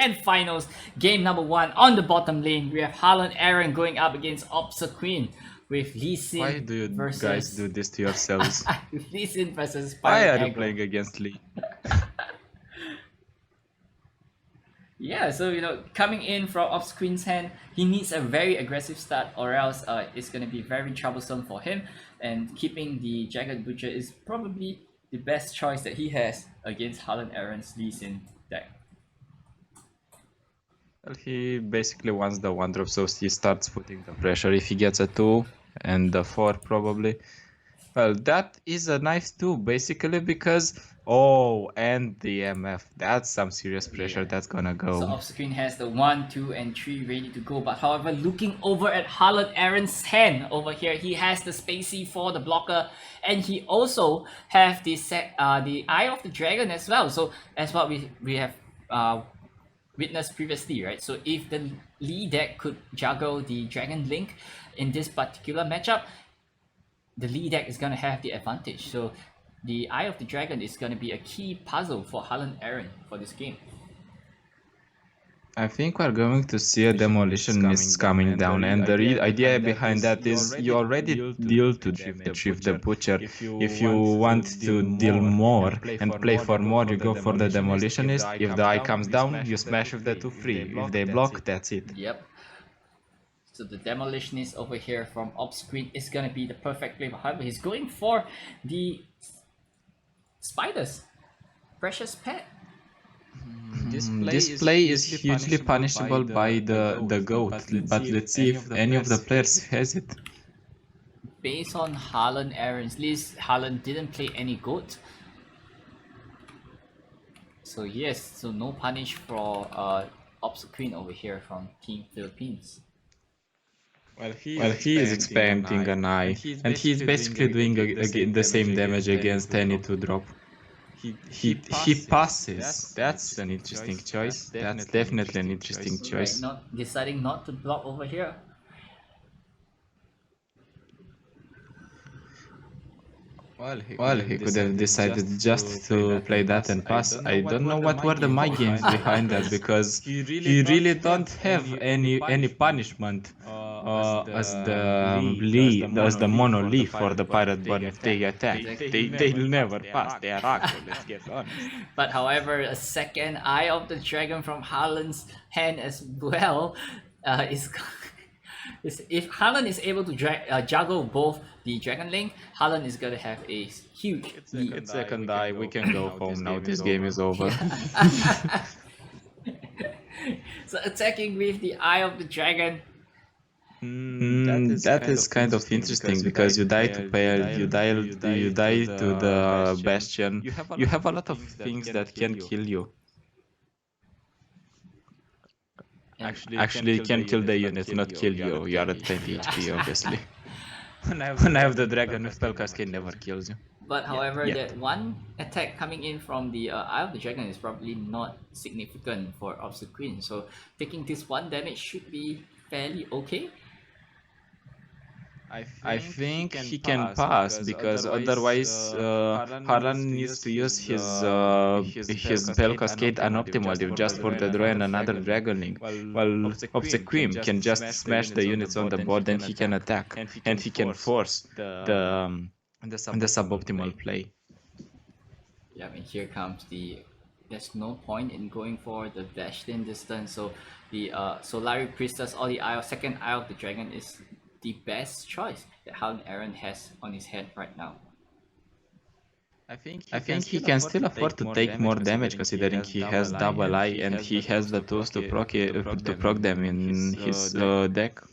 Grand Finals, game number 1 on the bottom lane. We have Harlan Aaron going up against Opsa Queen with Lee Sin Why do you versus... guys do this to yourselves? Lee Sin versus Why Pirate are you Echo. playing against Lee? Yeah, so coming in from Opsa Queen's hand, he needs a very aggressive start, or else it's going to be very troublesome for him. And keeping the Jagged Butcher is probably the best choice that he has against Harlan Aaron's Lee Sin deck. Well, he basically wants the 1-drop, so he starts putting the pressure. If he gets a 2 and the 4 probably. Well, that is a nice 2 basically, because and the MF. That's some serious pressure that's gonna go. So Opsa Queen has the 1, 2, and 3 ready to go. But however, looking over at Harlan Aaron's hand over here, he has the Spacey for the blocker, and he also have the Eye of the Dragon as well. So that's what we have witnessed previously, right? So if the Lee deck could juggle the Dragon Link in this particular matchup, the Lee deck is gonna have the advantage. So the Eye of the Dragon is gonna be a key puzzle for Harlan Aaron for this game. I think we're going to see a demolition mist coming down, and the idea behind that is you already deal to damage with the butcher. If you want to deal more and play for more, you go for the demolitionist. If the eye comes down, you smash with the 2-3. If they block, that's it. Yep. So the demolitionist over here from Opsa Queen is gonna be the perfect play. However, he's going for the spiders. Precious Pet. This play is hugely punishable by the goat, but let's see if any of the players has it. Based on Harlan Aaron's list, Harlan didn't play any goat. So yes, so no punish for Opsa Queen over here from Team Philippines. Well, he is experimenting an eye, and he's basically doing the same damage against any 2-drop. He passes. That's an interesting choice. That's definitely an interesting choice. Right, deciding not to block over here. Well, he could have decided just to play that and pass. I don't know what were the mind games behind that, because he really don't have any punishment as the mono leaf for the pirate born if they attack. They'll never pass. They are aggro, let's get honest. But however, a second Eye of the Dragon from Harlan's hand as well if Harlan is able to juggle both the Dragon Link, Harlan is going to have a huge lead. It's second eye, we can go home now, this game is over. So attacking with the Eye of the Dragon. That is kind of interesting, because you die to Pale, you die to the Bastion. You have a lot of things that can kill you. Actually, you can kill the unit, not kill you. You are at 20 HP, obviously. When I have the dragon with Spell Cascade, never kills you. But however, that one attack coming in from the Eye of the Dragon is probably not significant for Opsa Queen. So taking this 1 damage should be fairly okay. I think he can pass, because otherwise Harlan needs to use his Spell Cascade unoptimally just for the draw and another Dragon Link. While Opsa Queen can just smash the units on the board and he can attack, and he can force the suboptimal play. Yeah, and here comes there's no point in going for the Bastion distance, so the Solari Priestess or the second Eye of the Dragon is the best choice that Harlan Aaron has on his hand right now. I think he can still afford to take more damage, considering he has double eye and he has the tools to proc them in his deck.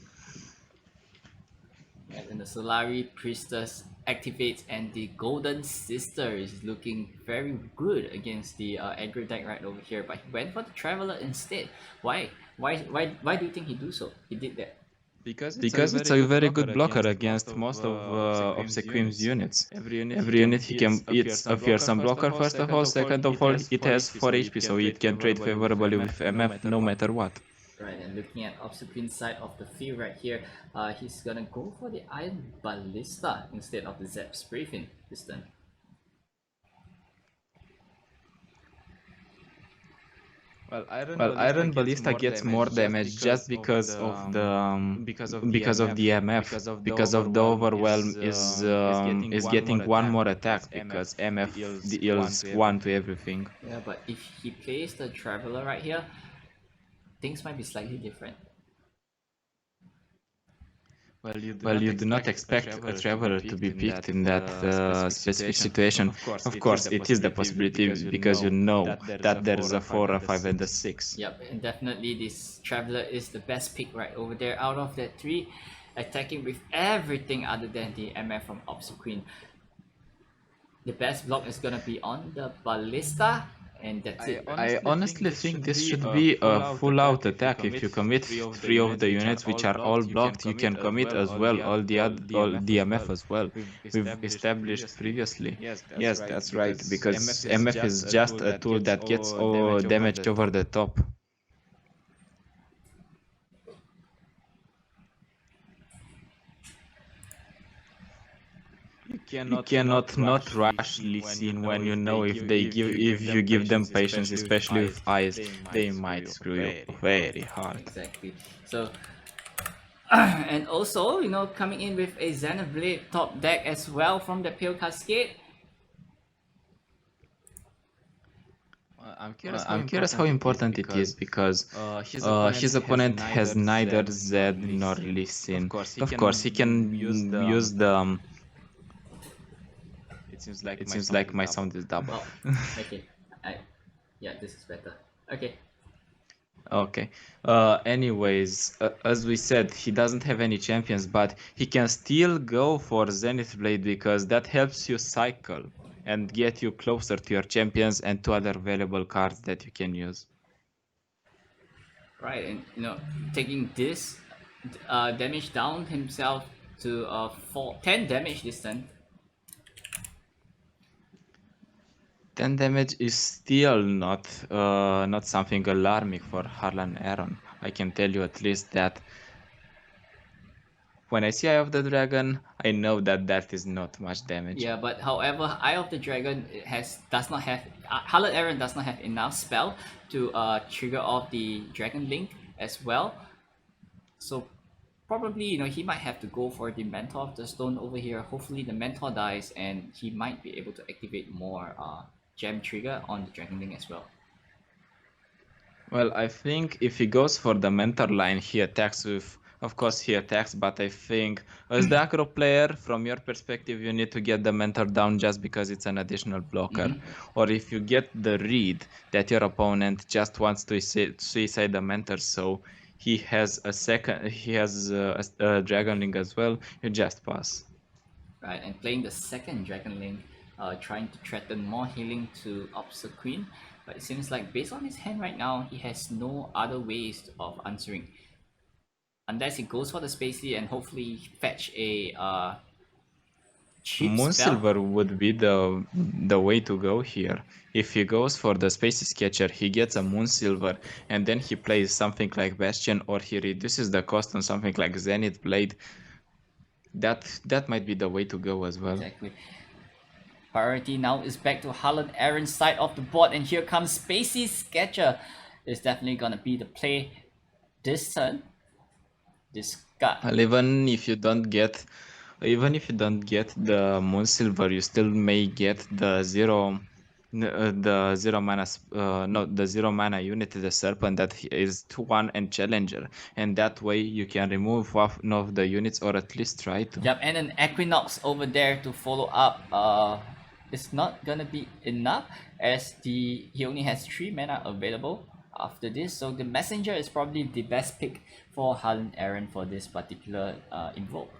And the Solari Priestess activates, and the Golden Sister is looking very good against the aggro deck right over here. But he went for the Traveler instead. Why do you think he do so? He did that because it's a very good blocker against most of Opsa Queen's units. Every unit it's a fearsome blocker first of all, second of all it has 4 HP, so it can trade favorably with MF no matter what. Right, and looking at Opsa Queen's side of the field right here, he's gonna go for the Iron Ballista instead of the Zap Sprayfin this turn. Well, Iron Ballista gets more damage just because of the MF, because of the overwhelm is getting one more attack because MF deals one to everything. Yeah, but if he plays the Traveler right here, things might be slightly different. Well, you do not expect a traveler to be picked in that specific situation. Of course, it is the possibility because you know that there's a 4, a 5, and a 6. Yep, and definitely this Traveler is the best pick right over there out of that 3, attacking with everything other than the MF from Obsequeen. The best block is gonna be on the Ballista, and that's it. I honestly think this should be a full-out attack. If you commit 3 of the units which are all blocked, you can commit as well all the MF as well. We've established previously. Yes, that's right, because MF is just a tool that gets all damage over the top. You cannot not rush Lee Sin when you know if you give them patience, especially with eyes, they might screw you very hard. Exactly. So, and also, you know, coming in with a Xenoblade top deck as well from the Pale Cascade. I'm curious how important it is because his opponent has neither Zed nor Lee Sin. Of course, he can use the. It seems like my sound is double. Oh, okay. Yeah, this is better. Okay. Okay. Anyways, as we said, he doesn't have any champions, but he can still go for Zenith Blade because that helps you cycle and get you closer to your champions and to other available cards that you can use. Right, and you know, taking this damage down himself to 10 damage this turn. 10 damage is still not something alarming for Harlan Aaron. I can tell you at least that when I see Eye of the Dragon, I know that that is not much damage. Yeah, but however, Eye of the Dragon does not have Harlan Aaron does not have enough spell to trigger off the Dragon Link as well. So probably, you know, he might have to go for the Mentor of the Stone over here. Hopefully the Mentor dies and he might be able to activate more gem trigger on the Dragon Link as well. Well, I think if he goes for the Mentor line, he attacks with. Of course, he attacks, but I think as the Acro player, from your perspective, you need to get the Mentor down just because it's an additional blocker. Or if you get the read that your opponent just wants to suicide the Mentor, so he has a Dragon Link as well, you just pass. Right, and playing the second Dragon Link, trying to threaten more healing to Obsequeen, but it seems like based on his hand right now, he has no other ways of answering. Unless he goes for the Spacey and hopefully fetch a cheap Moonsilver spell. would be the way to go here. If he goes for the Spacey Sketcher, he gets a Moonsilver, and then he plays something like Bastion, or he reduces the cost on something like Zenith Blade. That might be the way to go as well. Exactly. Priority now is back to Harlan Aaron's side of the board, and here comes Spacey Sketcher. It's definitely gonna be the play this turn. Well, even if you don't get the Moonsilver, you still may get the zero mana unit, the Serpent, that is 2/1 and Challenger, and that way you can remove one of the units, or at least try to. Yep, and an Equinox over there to follow up. It's not gonna be enough as he only has 3 mana available after this, so the Messenger is probably the best pick for Harlan Aaron for this particular invoke.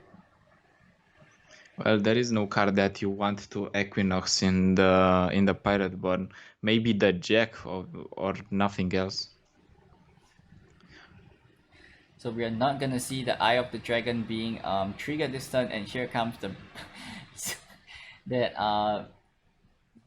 Well, there is no card that you want to Equinox in the Pirate Born. Maybe the Jack or nothing else. So we are not gonna see the Eye of the Dragon being triggered this turn, and here comes the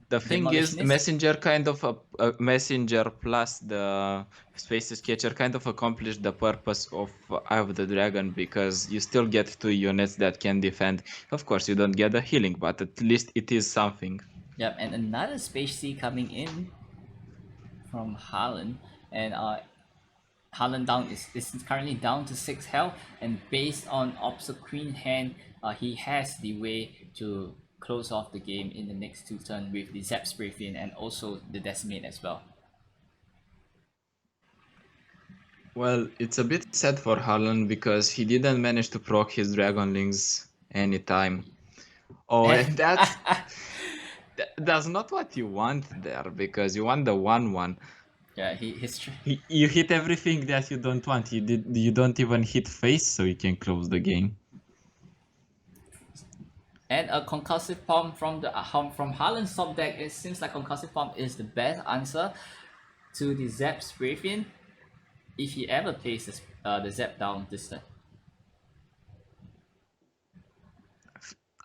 The thing is, Messenger kind of a Messenger plus the Space Sketcher kind of accomplished the purpose of Eye of the Dragon, because you still get 2 units that can defend. Of course, you don't get the healing, but at least it is something. Yep, and another Space Sea coming in from Harlan. and Haaland down is currently down to 6 health, and based on Obsequine hand, he has the way to close off the game in the next 2 turns with the Zap Spray Fin and also the Decimate as well. Well, it's a bit sad for Haaland because he didn't manage to proc his Dragonlings anytime. Oh, and that's not what you want there, because you want the 1/1. Yeah, You hit everything that you don't want. You don't even hit face, so you can close the game. and a Concussive Palm from Haaland's top deck. It seems like Concussive Palm is the best answer to the Zap Spray Fin if he ever plays the Zap down this turn.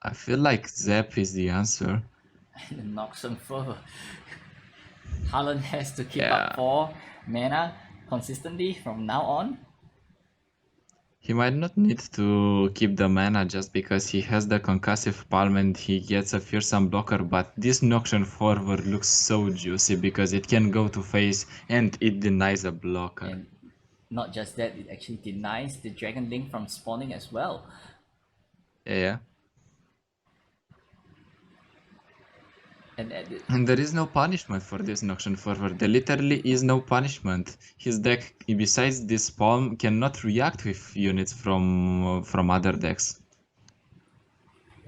I feel like Zap is the answer. And knocks him further. Haaland has to keep Yeah. up 4 mana consistently from now on. He might not need to keep the mana just because he has the Concussive Palm and he gets a fearsome blocker, but this Noxian Forward looks so juicy because it can go to face and it denies a blocker. And not just that, it actually denies the Dragon Link from spawning as well. Yeah. And there is no punishment for this Noxian Forward. There literally is no punishment. His deck, besides this palm, cannot react with units from other decks.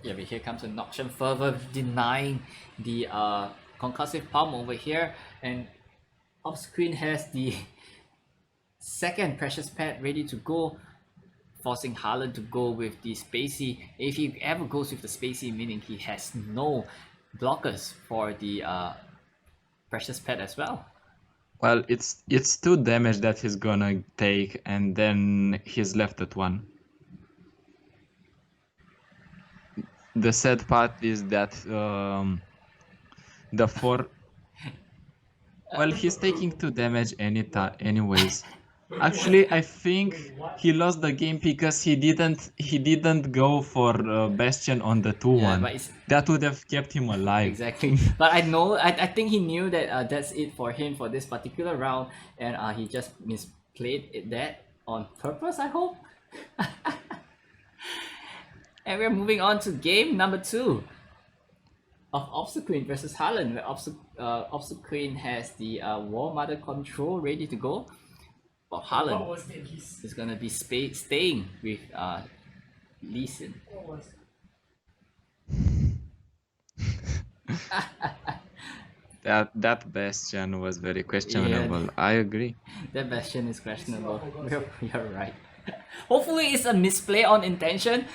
Yeah, but here comes a Noxian Fervor denying the Concussive Palm over here, and off-screen has the second Precious Pet ready to go, forcing Haaland to go with the Spacey. If he ever goes with the Spacey, meaning he has no blockers for the Precious Pet as well. Well, it's 2 damage that he's gonna take, and then he's left at 1. The sad part is that the 4... Well, he's taking 2 damage anyways. Actually, I think he lost the game because he didn't go for Bastion on the 2/1. Yeah, that would have kept him alive. Exactly. But I think he knew that that's it for him for this particular round, and he just misplayed that on purpose, I hope. And we're moving on to game number 2 of Obsequine versus Haaland, where Obsequine has the War Mother control ready to go. But Haaland is gonna be staying with Lee Sin. That Bastion was very questionable. Yeah. I agree. That Bastion is questionable. You're right. Hopefully it's a misplay on intention.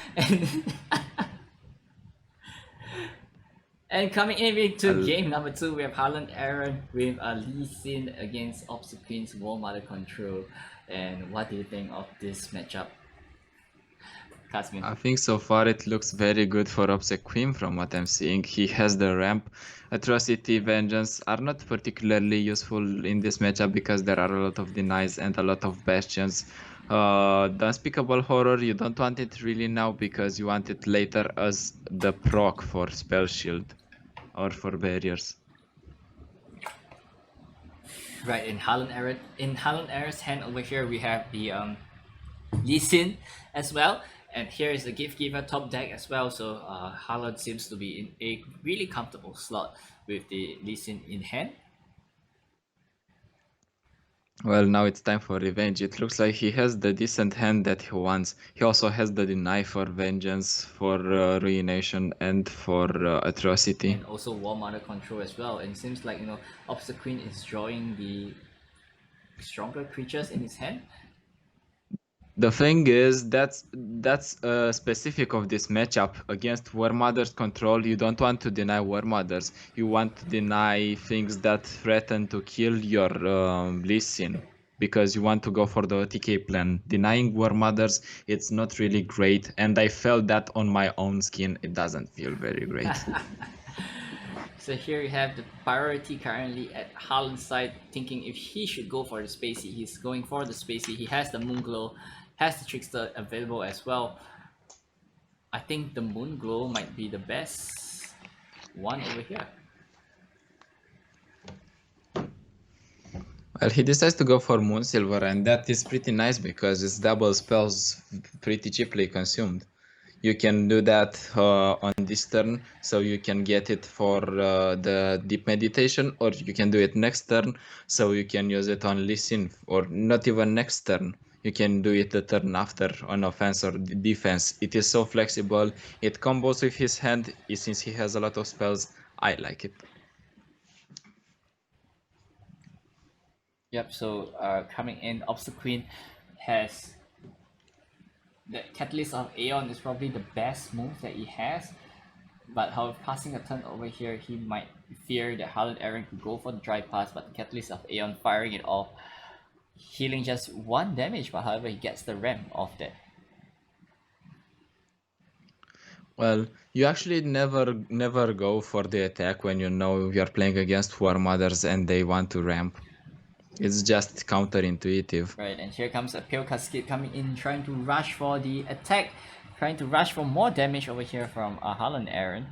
And coming in to game number 2, we have Haaland Aaron with Lee Sin against Obsequine's War Mother control. And what do you think of this matchup, Casmin? I think so far it looks very good for Obsequine from what I'm seeing. He has the ramp. Atrocity, Vengeance are not particularly useful in this matchup because there are a lot of denies and a lot of bastions. The Unspeakable Horror, you don't want it really now because you want it later as the proc for Spell Shield or for barriers. Right, in Haaland Aaron's hand over here we have the Lee Sin as well, and here is the Gift Giver top deck as well, so Haaland seems to be in a really comfortable slot with the Lee Sin in hand. Well, now it's time for revenge. It looks like he has the decent hand that he wants. He also has the deny for vengeance, for ruination, and for atrocity. And also War Mother control as well. And it seems like, Obsequine is drawing the stronger creatures in his hand. The thing is, that's specific of this matchup. Against War Mother's control, you don't want to deny War Mothers. You want to deny things that threaten to kill your Lee Sin, because you want to go for the OTK plan. Denying War Mothers, it's not really great, and I felt that on my own skin. It doesn't feel very great. So here you have the priority currently at Haaland's side, thinking if he should go for the Spacey. He's going for the Spacey. He has the Moonglow, has the Trickster available as well. I think the Moonglow might be the best one over here. Well, he decides to go for Moon Silver, and that is pretty nice because it's double spells pretty cheaply consumed. You can do that on this turn, so you can get it for the Deep Meditation, or you can do it next turn, so you can use it on Listen, or not even next turn. You can do it the turn after on offense or defense. It is so flexible. It combos with his hand, since he has a lot of spells. I like it. Yep, so coming in, Obstaqueen has the Catalyst of Aeon is probably the best move that he has. But however, passing a turn over here, he might fear that Harlan Aaron could go for the dry pass, but the Catalyst of Aeon firing it off, healing just 1 damage, but however he gets the ramp off that. Well, you actually never go for the attack when you know you're playing against War Mothers and they want to ramp. It's just counterintuitive. Right, and here comes a Pale Cascade coming in, trying to rush for the attack, trying to rush for more damage over here from Harlan Aaron.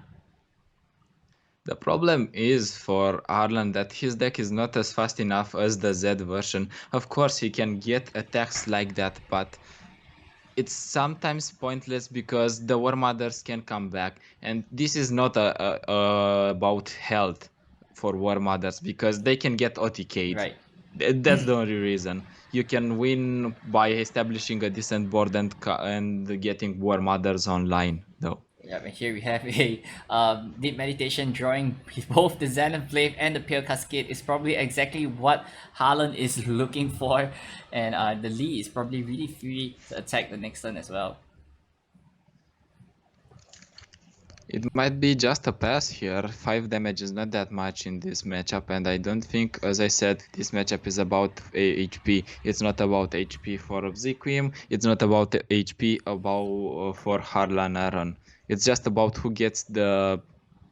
The problem is for Arlan that his deck is not as fast enough as the Z version. Of course, he can get attacks like that, but it's sometimes pointless because the War Mothers can come back, and this is not about health for War Mothers because they can get OTK'd. Right. That's the only reason. You can win by establishing a decent board and getting War Mothers online, though. Yeah, and here we have a Deep Meditation drawing both the Xenon Blade and the Pale Cascade is probably exactly what Harlan is looking for, and the Lee is probably really free to attack the next turn as well. It might be just a pass here. 5 damage is not that much in this matchup, and I don't think, as I said, this matchup is about HP. It's not about HP for Obsequium. It's not about HP for Harlan Aaron. It's just about who gets the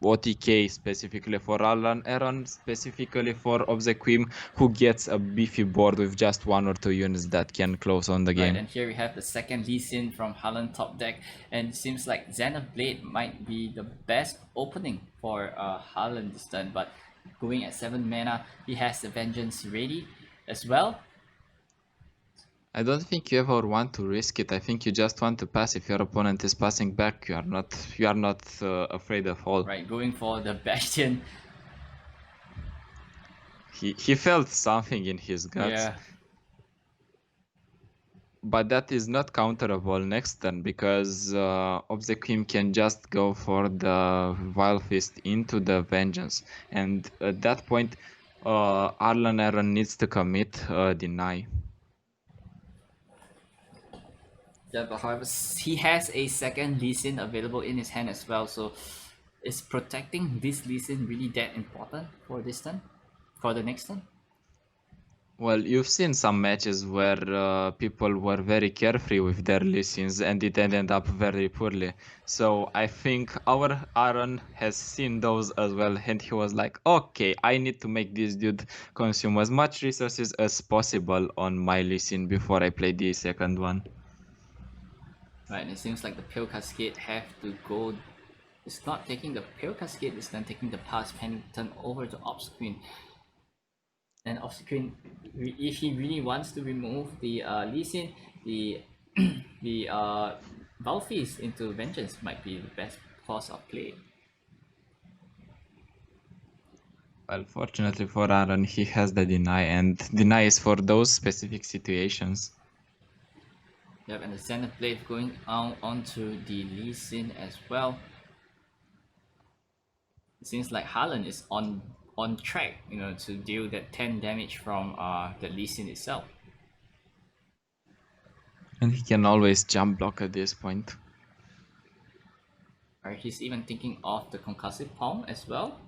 OTK specifically for Harlan Aaron, specifically for Obsequium, who gets a beefy board with just 1 or 2 units that can close on the game. Right, and here we have the second Lee Sin from Harlan top deck, and it seems like Xenon Blade might be the best opening for Harlan this turn, but going at 7 mana, he has the Vengeance ready as well. I don't think you ever want to risk it. I think you just want to pass. If your opponent is passing back, you are not afraid of all. Right, going for the Bastion. He felt something in his guts. Yeah. But that is not counterable next turn because Obsequium can just go for the Vile Fist into the Vengeance, and at that point, Arlan Aaron needs to commit deny. Yeah, but however, he has a second Lee Sin available in his hand as well, so is protecting this Lee Sin really that important for this turn? For the next turn? Well, you've seen some matches where people were very carefree with their listings and it ended up very poorly. So I think our Aaron has seen those as well, and he was like, okay, I need to make this dude consume as much resources as possible on my listing before I play the second one. Right, and it seems like the Pale Cascade have to go. It's not taking the Pale Cascade, it's then taking the pass Pennington over to Obsequium. And Obsequium, if he really wants to remove the Lee Sin, the the Valfeast into Vengeance might be the best course of play. Well, fortunately for Aaron, he has the deny, and deny is for those specific situations. Yep, and the Xenon Blade going onto the Lee Sin as well. It seems like Harlan is on track, you know, to deal that 10 damage from the Lee Sin itself. And he can always jump block at this point. Or he's even thinking of the Concussive Palm as well.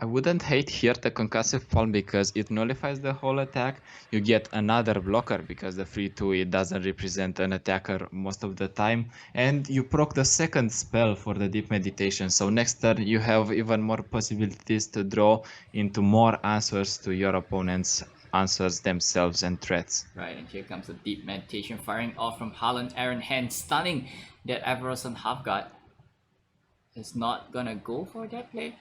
I wouldn't hate here the Concussive Palm because it nullifies the whole attack. You get another blocker because the 3-2 it doesn't represent an attacker most of the time. And you proc the second spell for the Deep Meditation. So next turn you have even more possibilities to draw into more answers to your opponent's answers themselves and threats. Right, and here comes the Deep Meditation firing off from Harlan Aaron hand, stunning that Everson Halfguard. Is not gonna go for that play.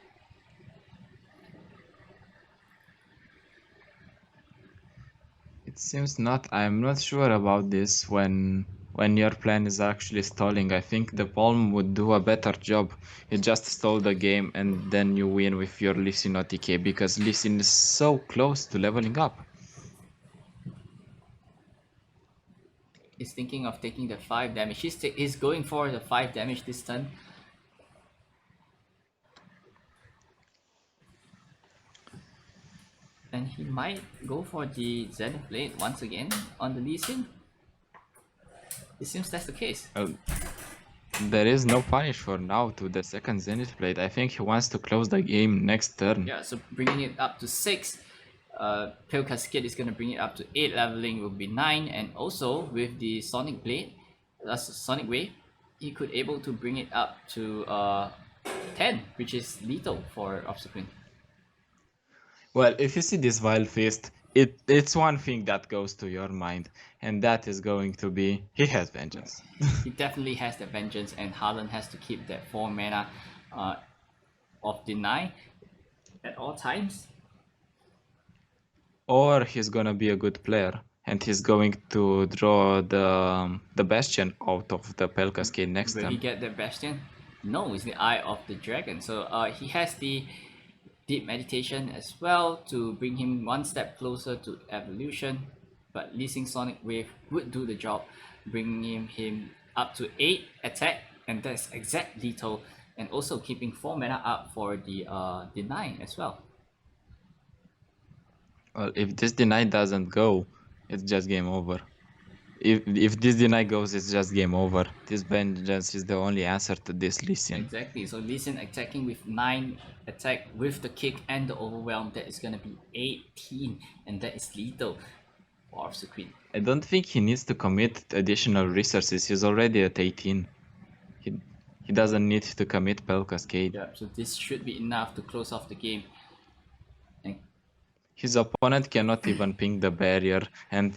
It seems not. I'm not sure about this when your plan is actually stalling. I think the Palm would do a better job. You just stall the game and then you win with your Lee Sin OTK because Lee Sin is so close to leveling up. He's thinking of taking the 5 damage. He's going for the 5 damage this turn. And he might go for the Zenith Blade once again on the Lee Sin. It seems that's the case. There is no punish for now to the second Zenith Blade. I think he wants to close the game next turn. Yeah, so bringing it up to 6. Pale Cascade is going to bring it up to 8. Leveling will be 9. And also with the Sonic Blade, that's Sonic Wave, he could able to bring it up to 10, which is lethal for Obstacle. Well, if you see this Vile Fist, it's one thing that goes to your mind, and that is going to be he has vengeance. He definitely has the vengeance, and Haaland has to keep that 4 mana of deny at all times. Or he's gonna be a good player, and he's going to draw the Bastion out of the Pale Cascade next Will turn. he get the Bastion? No, it's the Eye of the Dragon. So he has the Deep Meditation as well to bring him one step closer to evolution. But leasing Sonic Wave would do the job, bringing him up to 8 attack, and that's exact lethal, and also keeping 4 mana up for the deny as well. Well, if this deny doesn't go, it's just game over. If this deny goes, it's just game over. This vengeance is the only answer to this Lee Sin. Exactly. So Lee Sin attacking with 9 attack with the kick and the overwhelm. That is gonna be 18, and that is lethal for Obstacle. I don't think he needs to commit additional resources. He's already at 18. He doesn't need to commit Pale Cascade. Yeah. So this should be enough to close off the game. His opponent cannot even ping the barrier, and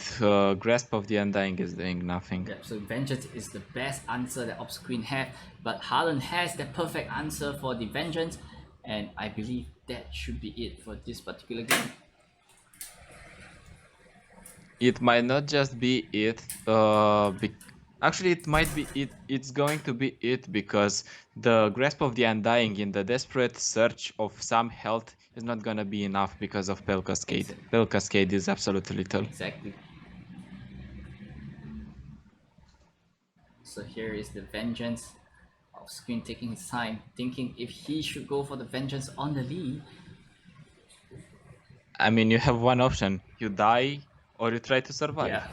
Grasp of the Undying is doing nothing. Yeah, so Vengeance is the best answer that Obscreen have, but Haaland has the perfect answer for the Vengeance, and I believe that should be it for this particular game. It might not just be it, actually it might be it. It's going to be it because the Grasp of the Undying in the desperate search of some health is not gonna be enough because of Pale Cascade. Exactly. Pale Cascade is absolutely lethal. Exactly. So here is the Vengeance. Obscreen taking his time, thinking if he should go for the Vengeance on the lead. I mean, you have one option: you die or you try to survive. Yeah.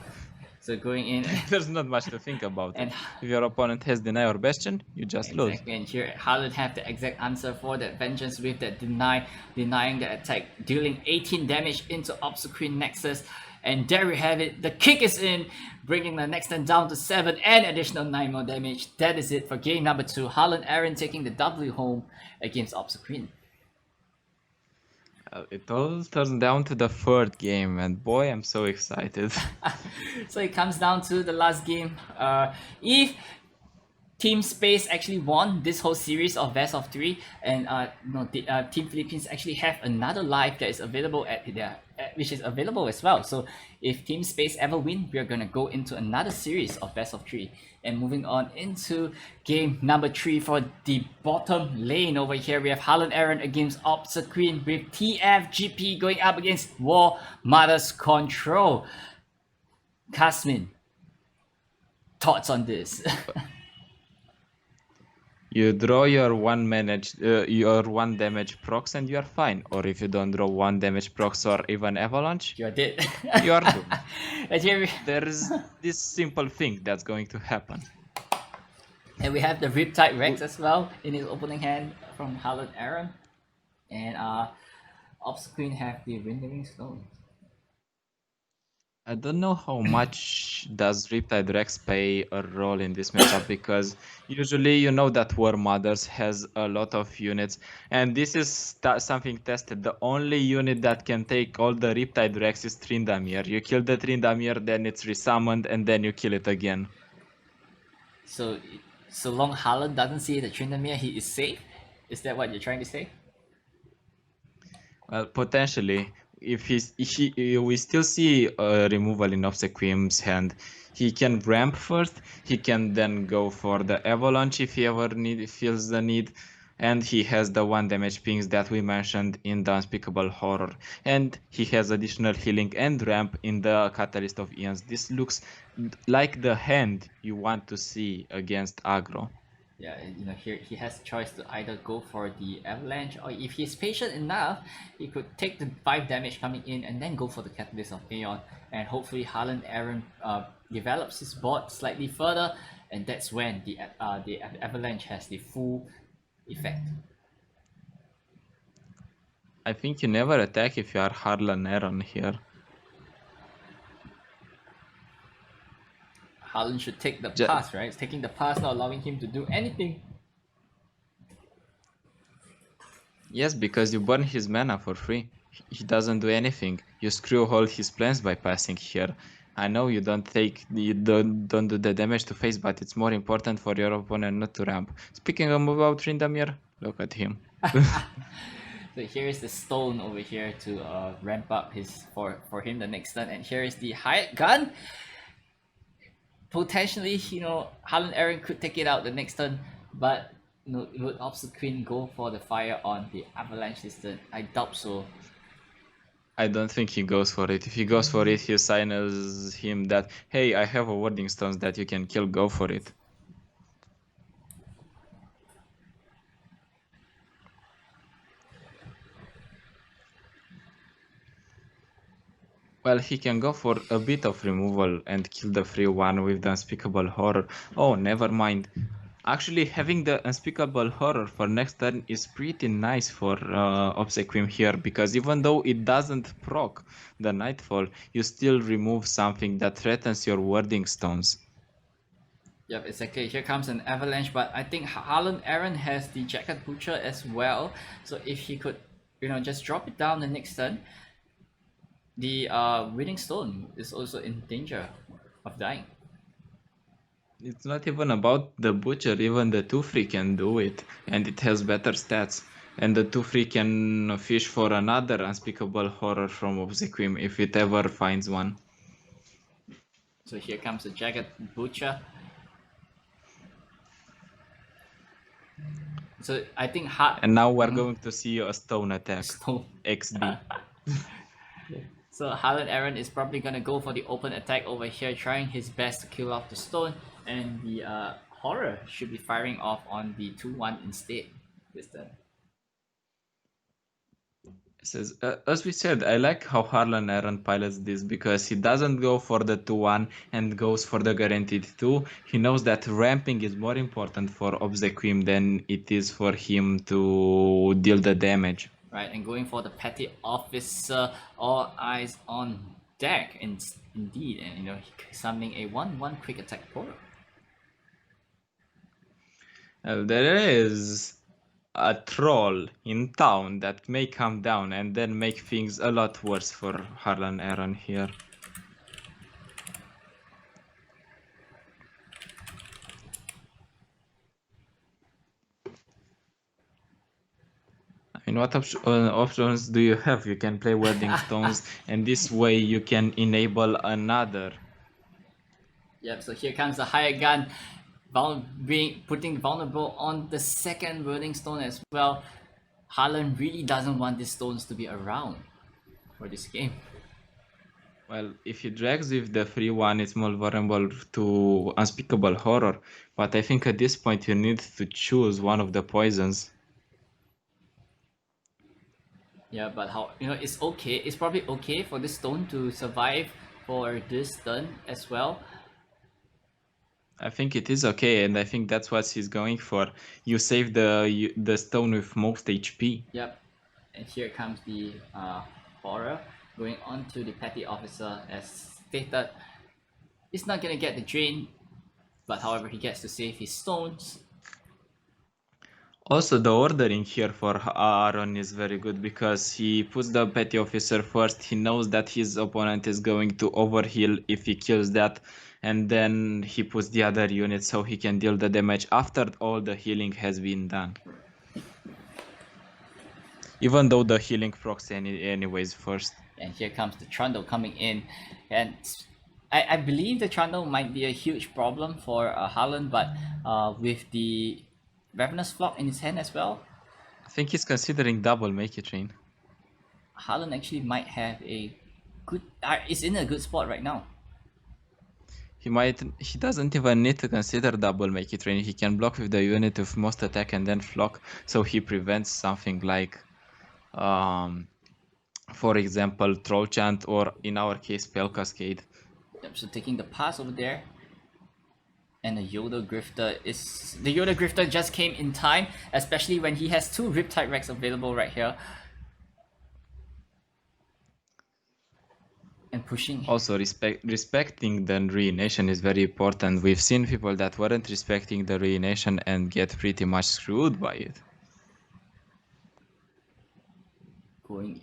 So going in, There's not much to think about. And- If your opponent has deny or bastion, you just lose. exactly, and here Haaland have the exact answer for that Vengeance with that denying the attack, dealing 18 damage into Obscreen Nexus. And there we have it, the kick is in, bringing the next turn down to 7 and additional 9 more damage. That is it for game number 2. Haaland Aaron taking the W home against Obscreen. It all turns down to the third game, and boy, I'm so excited. So it comes down to the last game. If Team Space actually won this whole series of best of 3, and Team Philippines actually have another life that is available which is available as well. So if Team Space ever win, we are gonna go into another series of best of 3. And moving on into game number 3 for the bottom lane over here, we have Haaland Aaron against Obscreen with TFGP going up against War Mother's Control. Casmin, thoughts on this? You draw your one damage procs and you're fine. Or if you don't draw 1 damage procs or even avalanche, You're dead. you're doomed. And here There's this simple thing that's going to happen. and we have the Riptide Rex as well in his opening hand from Haaland Aaron. And Obscreen have the Rendering Stone. I don't know how much does Riptide Rex play a role in this matchup, because usually you know that War Mothers has a lot of units, and this is something tested. The only unit that can take all the Riptide Rex is Tryndamere. You kill the Tryndamere, then it's resummoned, and then you kill it again. So long Haaland doesn't see the Tryndamere, he is safe? Is that what you're trying to say? Well, potentially. if we still see a removal in Obsequium's hand. He can ramp first, he can then go for the avalanche if he ever feels the need, and he has the 1 damage pings that we mentioned in the Unspeakable Horror, and he has additional healing and ramp in the Catalyst of Eons. This looks like the hand you want to see against aggro. Yeah, here he has a choice to either go for the avalanche, or if he's patient enough, he could take the 5 damage coming in and then go for the Catalyst of Aeon, and hopefully Harlan Aaron develops his board slightly further, and that's when the avalanche has the full effect. I think you never attack if you are Harlan Aaron here. Harlan should take the pass, right? It's taking the pass, not allowing him to do anything. Yes, because you burn his mana for free. He doesn't do anything. You screw all his plans by passing here. I know you don't do the damage to face, but it's more important for your opponent not to ramp. Speaking of move out Tryndamere, look at him. So here is the stone over here to ramp up his for him the next turn, and here is the hired gun. Potentially, Harlan Aaron could take it out the next turn, but would Obsequin go for the fire on the avalanche this turn? I doubt so. I don't think he goes for it. If he goes for it, he signals him that, hey, I have a warding stones that you can kill, go for it. Well, he can go for a bit of removal and kill the free one with the Unspeakable Horror. Oh, never mind. Actually, having the Unspeakable Horror for next turn is pretty nice for Obsequium here, because even though it doesn't proc the Nightfall, you still remove something that threatens your warding stones. Yep, exactly. Here comes an avalanche, but I think Harlan Aaron has the Jacket Butcher as well. So if he could, just drop it down the next turn, the Winning Stone is also in danger of dying. It's not even about the Butcher, even the 2-3 can do it, and it has better stats. And the 2-3 can fish for another Unspeakable Horror from Obsequium if it ever finds one. So here comes the Jagged Butcher. So I think and now we're going to see a stone attack. Stone. XD. So Harlan Aaron is probably gonna go for the open attack over here, trying his best to kill off the stone, and the horror should be firing off on the 2-1 instead this turn. As we said, I like how Harlan Aaron pilots this, because he doesn't go for the 2-1 and goes for the guaranteed 2. He knows that ramping is more important for Obsequium than it is for him to deal the damage. Right, and going for the Petty Officer, all eyes on deck, and indeed, and summoning a 1/1 quick attack portal. There is a troll in town that may come down and then make things a lot worse for Harlan Aaron here. I mean, what options do you have? You can play Wedding Stones, and this way you can enable another. Yep, so here comes the higher gun, putting vulnerable on the second Wedding Stone as well. Harlan really doesn't want these stones to be around for this game. Well, if he drags with the free one, it's more vulnerable to Unspeakable Horror, but I think at this point you need to choose one of the poisons. Yeah, but it's okay. It's probably okay for this stone to survive for this turn as well. I think it is okay, and I think that's what he's going for. You save the stone with most HP. Yep, and here comes the horror going on to the Petty Officer as stated. He's not gonna get the drain, but however he gets to save his stones. Also, the ordering here for Aaron is very good, because he puts the Petty Officer first. He knows that his opponent is going to overheal if he kills that, and then he puts the other unit so he can deal the damage after all the healing has been done. Even though the healing procs anyways first. And here comes the Trundle coming in, and I believe the Trundle might be a huge problem for Haaland, but with the Ravenous Flock in his hand as well, I think he's considering double make it train. Haaland actually might have a good. Is in a good spot right now. He doesn't even need to consider double make it rain. He can block with the unit of most attack and then flock, so he prevents something like for example Troll Chant, or in our case Spell Cascade. Yep, so taking the pass over there. And the Yoda Grifter just came in time, especially when he has 2 Riptide Rex available right here. And pushing. Also, respecting the Ruination is very important. We've seen people that weren't respecting the Ruination and get pretty much screwed by it. Going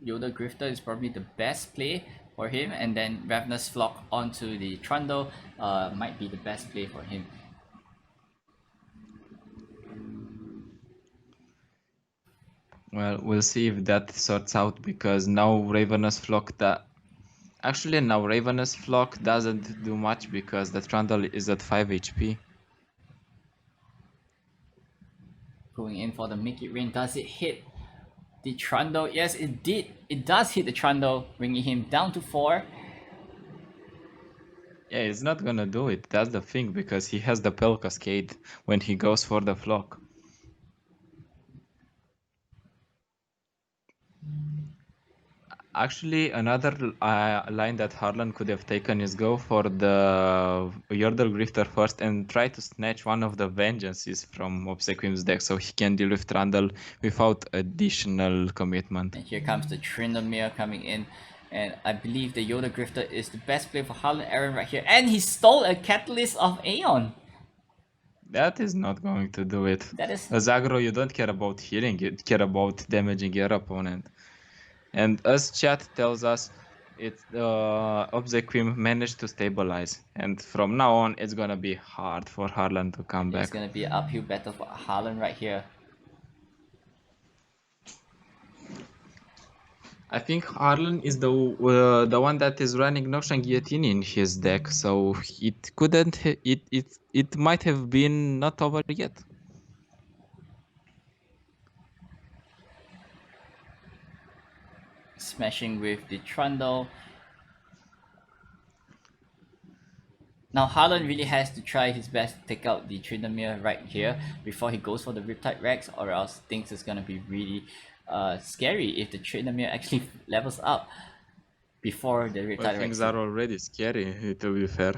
Yoda Grifter is probably the best play for him, and then Ravenous Flock onto the Trundle might be the best play for him. Well, we'll see if that sorts out, because now Ravenous Flock Ravenous Flock doesn't do much because the Trundle is at 5 HP. Going in for the Make It Rain. Does it hit the Trundle? Yes, it did. It does hit the Trundle, bringing him down to 4. Yeah, it's not gonna do it. That's the thing, because he has the Spell Cascade when he goes for the Flock. Actually, another line that Harlan could have taken is go for the Yordle Grifter first and try to snatch one of the Vengeances from Obsequium's deck so he can deal with Trundle without additional commitment. And here comes the Tryndamere coming in, and I believe the Yoda Grifter is the best play for Harlan Aaron right here. And he stole a Catalyst of Aeon! That is not going to do it. That is... As aggro, you don't care about healing, you care about damaging your opponent. And as chat tells us, Obsequium managed to stabilize, and from now on it's gonna be hard for Harlan to come back. It's gonna be an uphill battle for Harlan right here. I think Harlan is the one that is running Noxian Guillotine in his deck, so it might have been not over yet. Smashing with the Trundle. Now Harlan really has to try his best to take out the Tryndamere right here before he goes for the Riptide Rex, or else things is gonna be really scary if the Tryndamere actually levels up before the Riptide Rex. Things are already scary, to be fair.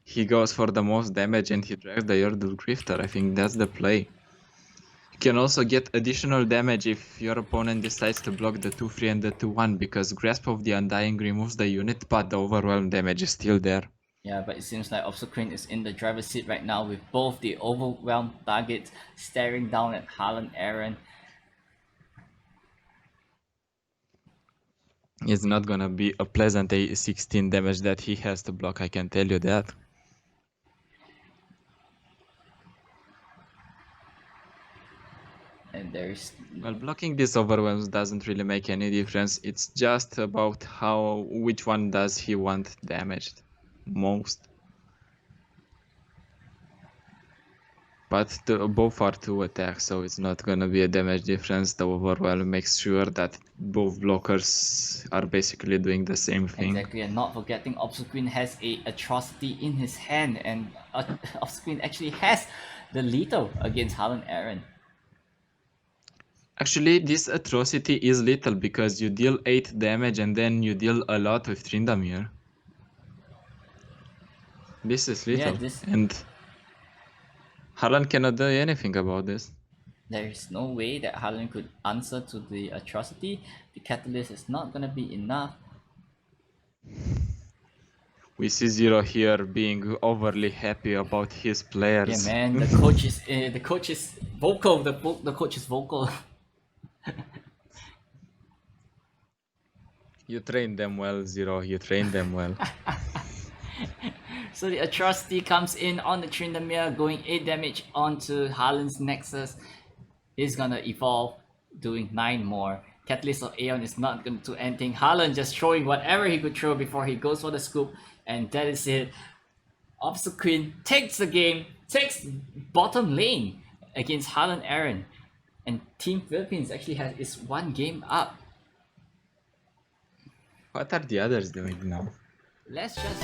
He goes for the most damage and he drags the Yordle Grifter. I think that's the play. You can also get additional damage if your opponent decides to block the 2-3 and the 2-1, because Grasp of the Undying removes the unit, but the overwhelm damage is still there. Yeah, but it seems like Obsequium is in the driver's seat right now, with both the overwhelmed targets staring down at Harlan Aaron. It's not gonna be a pleasant 16 damage that he has to block, I can tell you that. And there's... Well, blocking these overwhelms doesn't really make any difference. It's just about which one does he want damaged most. But both are 2 attacks, so it's not gonna be a damage difference. The overwhelm makes sure that both blockers are basically doing the same thing. Exactly, and not forgetting Obsequium has a Atrocity in his hand, and Obsequium actually has the lethal against Harlan Aaron. Actually, this Atrocity is lethal because you deal 8 damage and then you deal a lot with Tryndamere. This is lethal, and Harlan cannot do anything about this. There is no way that Harlan could answer to the Atrocity. The Catalyst is not gonna be enough. We see Zero here being overly happy about his players. Yeah, man, the coach is vocal. The coach is vocal. You trained them well, Zero. You trained them well. So the Atrocity comes in on the Tryndamere, going 8 damage onto Harlan's Nexus. He's gonna evolve, doing 9 more. Catalyst or Aeon is not going to do anything. Harlan just throwing whatever he could throw before he goes for the scoop, and that is it. Officer Queen takes the game, takes bottom lane against Harlan Aaron, and Team Philippines actually is one game up. What are the others doing now? Let's just